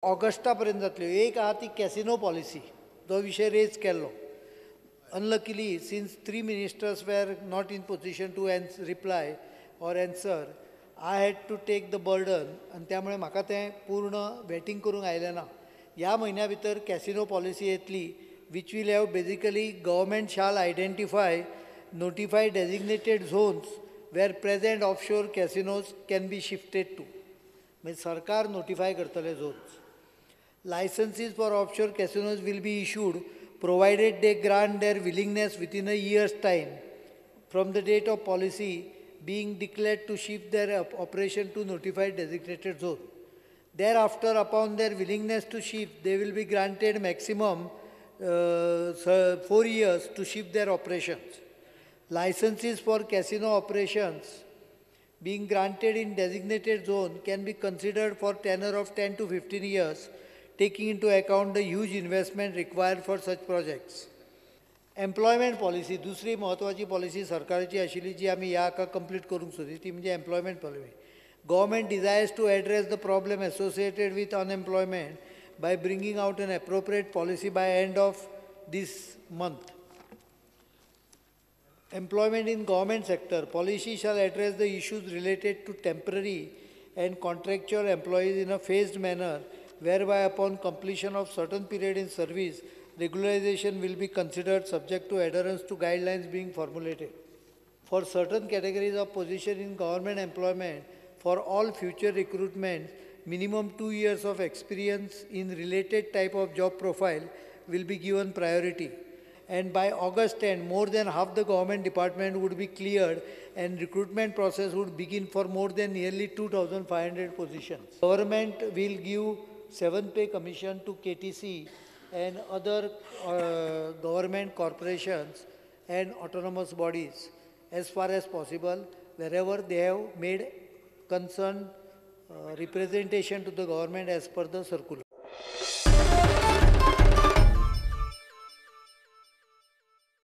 Augusta पर्यंत जातल्यो. एक आहा ती कॅसिनो पॉलिसी, जो विशय रेज केल्लो. Unluckily, since 3 ministers were not in position to reply or answer, I had to take the burden, आणि त्यामुळे म्हाका तें पूर्ण वेटिंग करूंक आयलें ना. ह्या म्हयन्या भितर कॅसिनो पॉलिसी येतली, which will have basically government shall identify notify designated zones where present offshore casinos can be shifted to. म्हणजे सरकार नोटिफाय करतले zones. Licenses for offshore casinos will be issued provided they grant their willingness within a year's time from the date of policy being declared to shift their operation to notified designated zone. Thereafter, upon their willingness to shift, they will be granted maximum 4 years to shift their operations. Licenses for casino operations being granted in designated zone can be considered for tenure of 10 to 15 years, taking into account the huge investment required for such projects. Employment policy, दुसरी महत्वाची policy सरकारची आशिल्ली जी आमी ह्या हाका complete करूंक सोदी ती म्हणजे employment policy. Government desires to address the problem associated with unemployment by bringing out an appropriate policy by end of this month. Employment in government sector, policy shall address the issues related to temporary and contractual employees in a phased manner, whereby upon completion of certain period in service, regularization will be considered subject to adherence to guidelines being formulated. For certain categories of position in government employment, for all future recruitments, minimum 2 years of experience in related type of job profile will be given priority. And by August end, more than half the government department would be cleared and recruitment process would begin for more than nearly 2,500 positions. Government will give 7th pay commission to KTC and other government corporations and autonomous bodies as far as possible wherever they have made concerned representation to the government as per the circular.